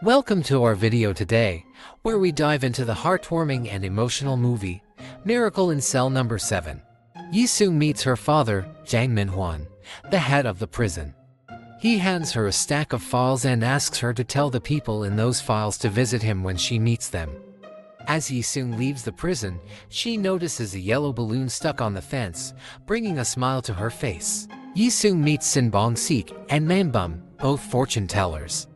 Welcome to our video today, where we dive into the heartwarming and emotional movie, Miracle in Cell Number 7. Yi-seung meets her father, Jang Min-hwan, the head of the prison. He hands her a stack of files and asks her to tell the people in those files to visit him when she meets them. As Yi-seung leaves the prison, she notices a yellow balloon stuck on the fence, bringing a smile to her face. Yi-seung meets Sin Bong-sik and Man-bum, both fortune tellers.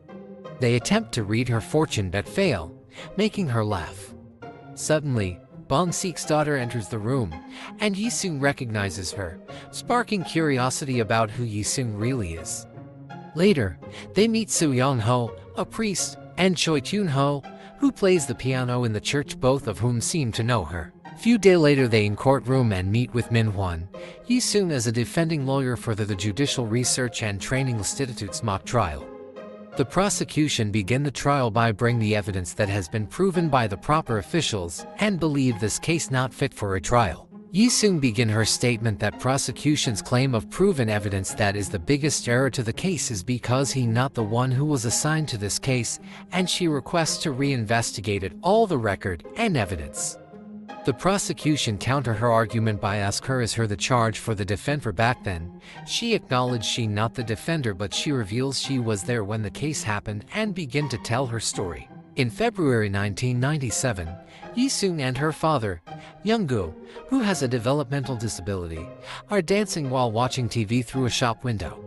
They attempt to read her fortune but fail, making her laugh. Suddenly, Bong-sik's daughter enters the room, and Yi-seung recognizes her, sparking curiosity about who Yi-seung really is. Later, they meet Soo Young-ho, a priest, and Choi Kyun-ho, who plays the piano in the church, both of whom seem to know her. Few days later, they in courtroom and meet with Min-hwan, Yi-seung as a defending lawyer for the Judicial Research and Training Institute's mock trial. The prosecution begin the trial by bringing the evidence that has been proven by the proper officials and believe this case not fit for a trial. Yi-seung begin her statement that prosecution's claim of proven evidence that is the biggest error to the case is because he not the one who was assigned to this case, and she requests to reinvestigate it all the record and evidence. The prosecution counter her argument by ask her is her the charge for the defender back then. She acknowledged she not the defender, but she reveals she was there when the case happened and begin to tell her story. In February 1997, Yi-seung and her father, Young-gu, who has a developmental disability, are dancing while watching TV through a shop window.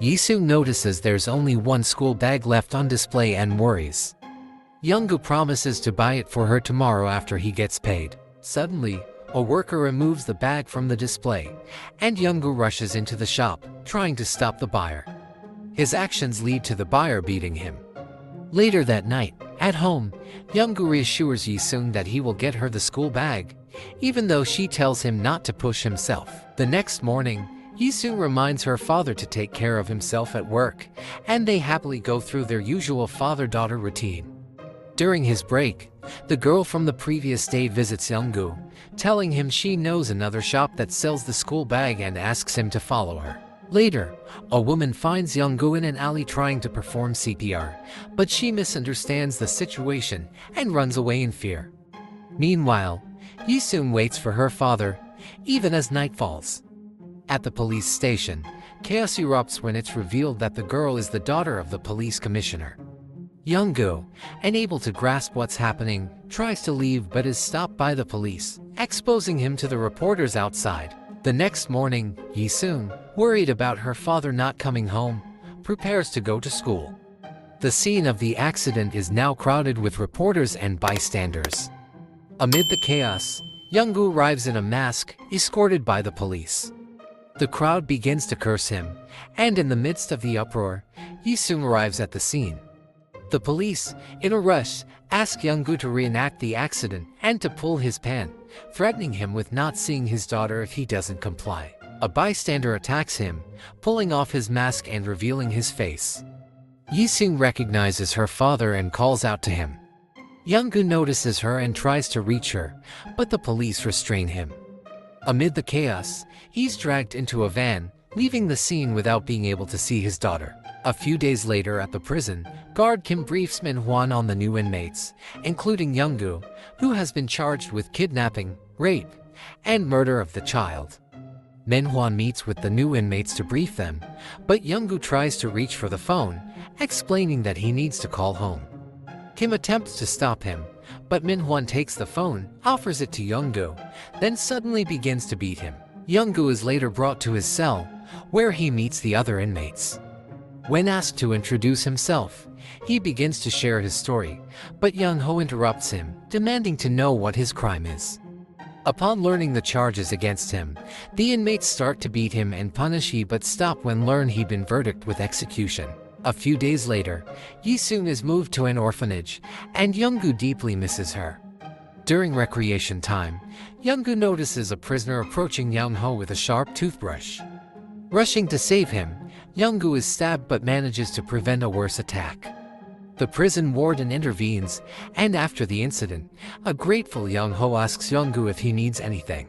Yi-seung notices there's only one school bag left on display and worries. Young-gu promises to buy it for her tomorrow after he gets paid. Suddenly, a worker removes the bag from the display, and Young-gu rushes into the shop, trying to stop the buyer. His actions lead to the buyer beating him. Later that night, at home, Young-gu reassures Yi-seung that he will get her the school bag, even though she tells him not to push himself. The next morning, Yi-seung reminds her father to take care of himself at work, and they happily go through their usual father-daughter routine. During his break, the girl from the previous day visits Young-gu, telling him she knows another shop that sells the school bag and asks him to follow her. Later, a woman finds Young-gu in an alley trying to perform CPR, but she misunderstands the situation and runs away in fear. Meanwhile, Yi-seung waits for her father, even as night falls. At the police station, chaos erupts when it's revealed that the girl is the daughter of the police commissioner. Young-gu, unable to grasp what's happening, tries to leave but is stopped by the police, exposing him to the reporters outside. The next morning, Yi-seung, worried about her father not coming home, prepares to go to school. The scene of the accident is now crowded with reporters and bystanders. Amid the chaos, Young-gu arrives in a mask, escorted by the police. The crowd begins to curse him, and in the midst of the uproar, Yi-seung arrives at the scene. The police, in a rush, ask Young-gu to reenact the accident and to pull his pant, threatening him with not seeing his daughter if he doesn't comply. A bystander attacks him, pulling off his mask and revealing his face. Yi-seung recognizes her father and calls out to him. Young-gu notices her and tries to reach her, but the police restrain him. Amid the chaos, he's dragged into a van, leaving the scene without being able to see his daughter. A few days later at the prison, Guard Kim briefs Min-hwan on the new inmates, including Young-gu, who has been charged with kidnapping, rape, and murder of the child. Min-hwan meets with the new inmates to brief them, but Young-gu tries to reach for the phone, explaining that he needs to call home. Kim attempts to stop him, but Min-hwan takes the phone, offers it to Young-gu, then suddenly begins to beat him. Young-gu is later brought to his cell, where he meets the other inmates. When asked to introduce himself, he begins to share his story, but Young-ho interrupts him, demanding to know what his crime is. Upon learning the charges against him, the inmates start to beat him and punish him but stop when learn he'd been verdicted with execution. A few days later, Yi-seung is moved to an orphanage, and Young-gu deeply misses her. During recreation time, Young-gu notices a prisoner approaching Young-ho with a sharp toothbrush. Rushing to save him, Young-gu is stabbed but manages to prevent a worse attack. The prison warden intervenes, and after the incident, a grateful Young-ho asks Young-gu if he needs anything.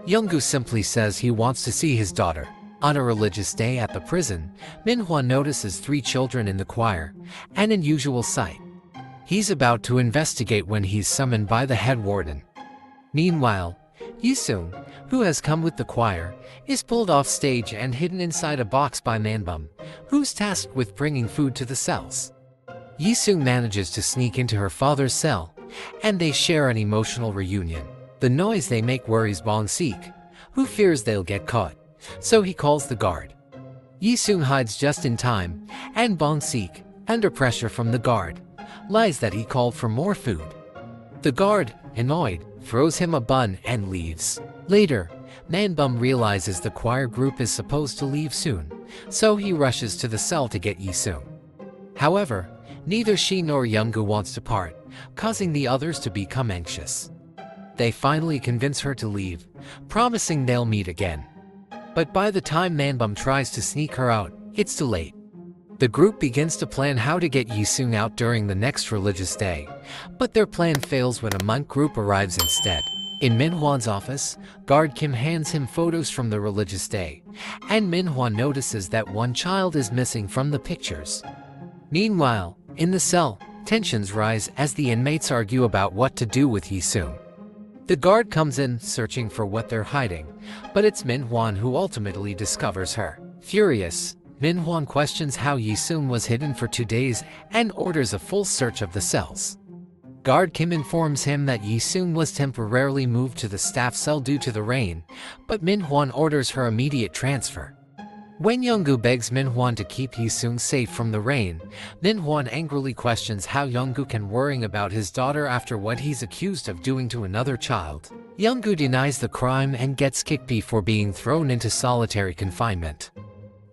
Young-gu simply says he wants to see his daughter. On a religious day at the prison, Min-hwan notices 3 children in the choir, an unusual sight. He's about to investigate when he's summoned by the head warden. Meanwhile, Yi-sung, who has come with the choir, is pulled off stage and hidden inside a box by Manbum, who's tasked with bringing food to the cells. Yi-sung manages to sneak into her father's cell, and they share an emotional reunion. The noise they make worries Bong-sik, who fears they'll get caught, so he calls the guard. Yi-sung hides just in time, and Bong-sik, under pressure from the guard, lies that he called for more food. The guard, annoyed, throws him a bun and leaves. Later, Manbum realizes the choir group is supposed to leave soon, so he rushes to the cell to get Yi-sung. However, neither she nor Young-gu wants to part, causing the others to become anxious. They finally convince her to leave, promising they'll meet again. But by the time Manbum tries to sneak her out, it's too late. The group begins to plan how to get Yi-sung out during the next religious day, but their plan fails when a monk group arrives instead. In Min-hwan's office, guard Kim hands him photos from the religious day, and Min-hwan notices that one child is missing from the pictures. Meanwhile, in the cell, tensions rise as the inmates argue about what to do with Yi-sung. The guard comes in, searching for what they're hiding, but it's Min-hwan who ultimately discovers her. Furious, Min-hwan questions how Yi-sung was hidden for 2 days and orders a full search of the cells. Guard Kim informs him that Yi-sung was temporarily moved to the staff cell due to the rain, but Min-hwan orders her immediate transfer. When Young-gu begs Min-hwan to keep Yi-sung safe from the rain, Min-hwan angrily questions how Young-gu can worry about his daughter after what he's accused of doing to another child. Young-gu denies the crime and gets kicked before being thrown into solitary confinement.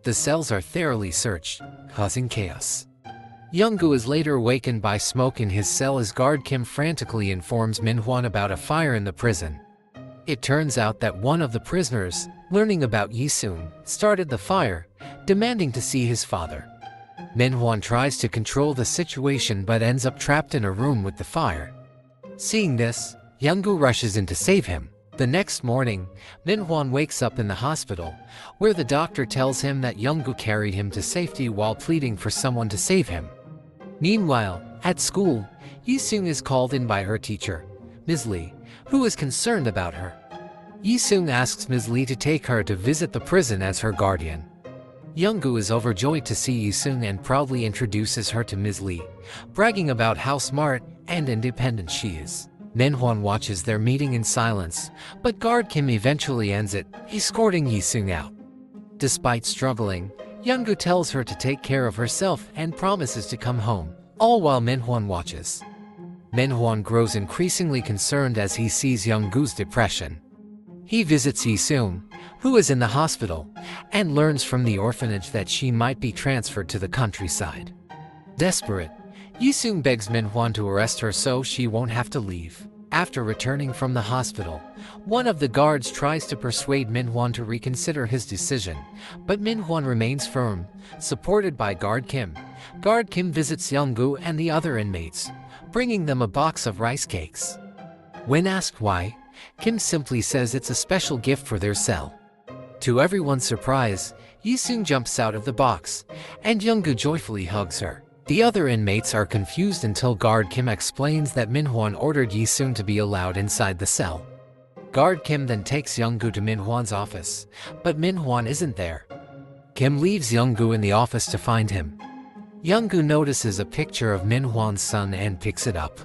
The cells are thoroughly searched, causing chaos. Young-gu is later awakened by smoke in his cell as guard Kim frantically informs Min-hwan about a fire in the prison. It turns out that one of the prisoners, learning about Yi-sung, started the fire, demanding to see his father. Min-hwan tries to control the situation but ends up trapped in a room with the fire. Seeing this, Young-gu rushes in to save him. The next morning, Min-hwan wakes up in the hospital, where the doctor tells him that Young-gu carried him to safety while pleading for someone to save him. Meanwhile, at school, Yi-sung is called in by her teacher, Ms. Lee, who is concerned about her. Yi-sung asks Ms. Lee to take her to visit the prison as her guardian. Young-gu is overjoyed to see Yi-sung and proudly introduces her to Ms. Lee, bragging about how smart and independent she is. Min-hwan watches their meeting in silence, but guard Kim eventually ends it, escorting Yi-sung out. Despite struggling, Young-gu tells her to take care of herself and promises to come home, all while Min-hwan watches. Min-hwan grows increasingly concerned as he sees Young-gu's depression. He visits Yi-sung, who is in the hospital, and learns from the orphanage that she might be transferred to the countryside. Desperate, Yi-sung begs Min-hwan to arrest her so she won't have to leave. After returning from the hospital, one of the guards tries to persuade Min-hwan to reconsider his decision, but Min-hwan remains firm, supported by guard Kim. Guard Kim visits Young-gu and the other inmates, bringing them a box of rice cakes. When asked why, Kim simply says it's a special gift for their cell. To everyone's surprise, Yi-sung jumps out of the box, and Young-gu joyfully hugs her. The other inmates are confused until guard Kim explains that Min-hwan ordered Yi-sung to be allowed inside the cell. Guard Kim then takes Young-gu to Min-hwan's office, but Min-hwan isn't there. Kim leaves Young-gu in the office to find him. Young-gu notices a picture of Min-hwan's son and picks it up.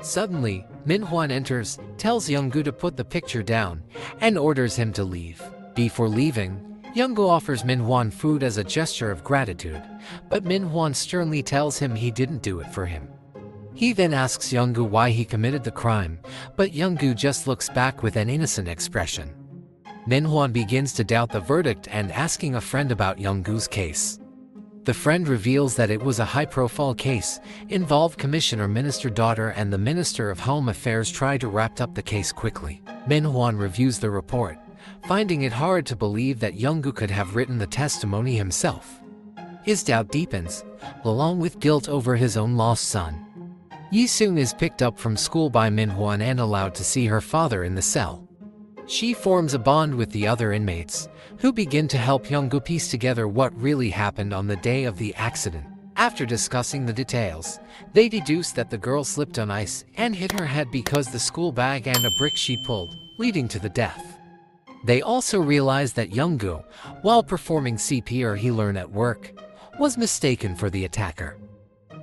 Suddenly, Min-hwan enters, tells Young-gu to put the picture down, and orders him to leave. Before leaving, Young-gu offers Min-hwan food as a gesture of gratitude, but Min-hwan sternly tells him he didn't do it for him. He then asks Young-gu why he committed the crime, but Young-gu just looks back with an innocent expression. Min-hwan begins to doubt the verdict and asking a friend about Young-gu's case. The friend reveals that it was a high-profile case, involved Commissioner Minister's daughter and the Minister of Home Affairs tried to wrap up the case quickly. Min-hwan reviews the report, finding it hard to believe that Young-gu could have written the testimony himself. His doubt deepens, along with guilt over his own lost son. Yi-sung is picked up from school by Min-hwan and allowed to see her father in the cell. She forms a bond with the other inmates, who begin to help Young-gu piece together what really happened on the day of the accident. After discussing the details, they deduce that the girl slipped on ice and hit her head because the school bag and a brick she pulled, leading to the death. They also realize that Young-gu, while performing CPR he learned at work, was mistaken for the attacker.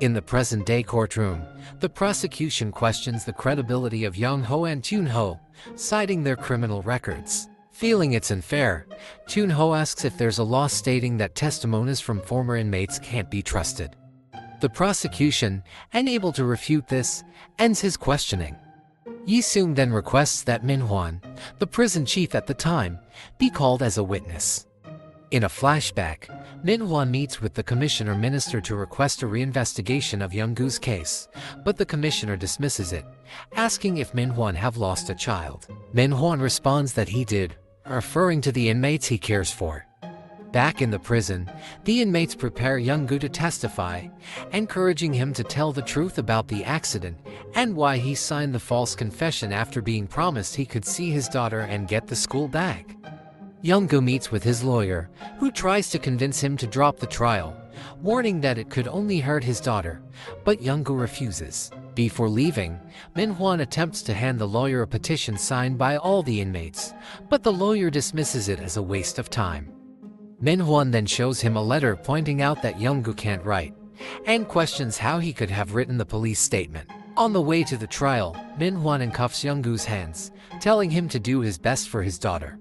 In the present-day courtroom, the prosecution questions the credibility of Young-ho and Chun-ho, citing their criminal records. Feeling it's unfair, Chun-ho asks if there's a law stating that testimonies from former inmates can't be trusted. The prosecution, unable to refute this, ends his questioning. Yi-seung then requests that Min-hwan, the prison chief at the time, be called as a witness. In a flashback, Min-hwan meets with the commissioner minister to request a reinvestigation of Young-gu's case, but the commissioner dismisses it, asking if Min-hwan have lost a child. Min-hwan responds that he did, referring to the inmates he cares for. Back in the prison, the inmates prepare Young-gu to testify, encouraging him to tell the truth about the accident and why he signed the false confession after being promised he could see his daughter and get the school bag. Young-gu meets with his lawyer, who tries to convince him to drop the trial, warning that it could only hurt his daughter, but Young-gu refuses. Before leaving, Min-hwan attempts to hand the lawyer a petition signed by all the inmates, but the lawyer dismisses it as a waste of time. Min-hwan then shows him a letter pointing out that Young-gu can't write, and questions how he could have written the police statement. On the way to the trial, Min-hwan handcuffs Young-gu's hands, telling him to do his best for his daughter.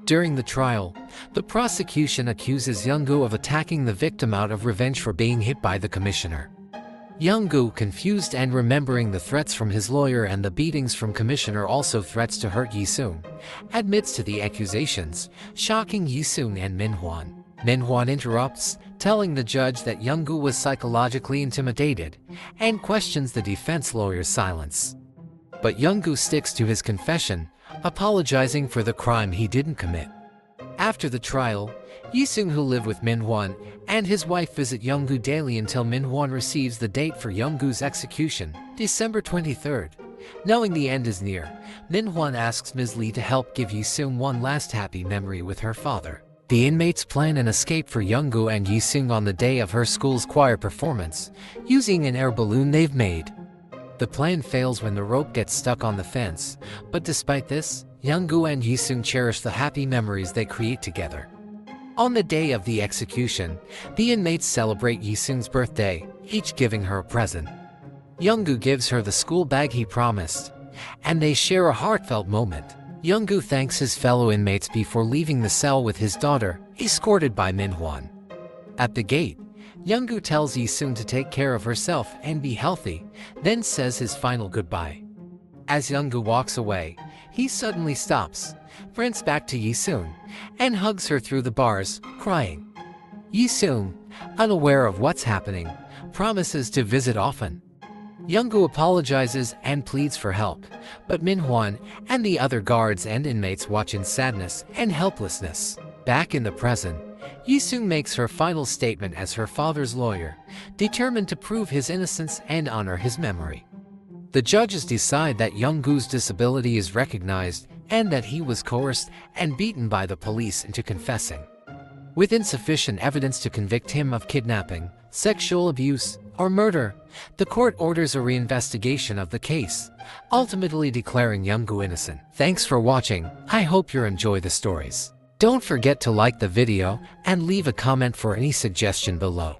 During the trial, the prosecution accuses Young-gu of attacking the victim out of revenge for being hit by the commissioner. Young-gu, confused and remembering the threats from his lawyer and the beatings from commissioner also threats to hurt Yi-seung, admits to the accusations, shocking Yi-seung and Min-hwan. Min-hwan interrupts, telling the judge that Young-gu was psychologically intimidated, and questions the defense lawyer's silence. But Young-gu sticks to his confession, apologizing for the crime he didn't commit. After the trial, Yi-seung, who lived with Min-hwan, and his wife visit Young-gu daily until Min-hwan receives the date for Young-gu's execution, December 23rd. Knowing the end is near, Min-hwan asks Ms. Lee to help give Yi-seung one last happy memory with her father. The inmates plan an escape for Young-gu and Yi-seung on the day of her school's choir performance, using an air balloon they've made. The plan fails when the rope gets stuck on the fence, but despite this, Young-gu and Yi-seung cherish the happy memories they create together. On the day of the execution, the inmates celebrate Yi-seung's birthday, each giving her a present. Young-gu gives her the school bag he promised, and they share a heartfelt moment. Young-gu thanks his fellow inmates before leaving the cell with his daughter, escorted by Min-hwan. At the gate, Young-gu tells Yi-seung to take care of herself and be healthy, then says his final goodbye. As Young-gu walks away, he suddenly stops, sprints back to Yi-seung, and hugs her through the bars, crying. Yi-seung, unaware of what's happening, promises to visit often. Young-gu apologizes and pleads for help, but Min-hwan and the other guards and inmates watch in sadness and helplessness. Back in the present, Yi-seung makes her final statement as her father's lawyer, determined to prove his innocence and honor his memory. The judges decide that Young-gu's disability is recognized and that he was coerced and beaten by the police into confessing. With insufficient evidence to convict him of kidnapping, sexual abuse, or murder, the court orders a reinvestigation of the case, ultimately declaring Young-gu innocent. Thanks for watching. I hope you enjoy the stories. Don't forget to like the video and leave a comment for any suggestion below.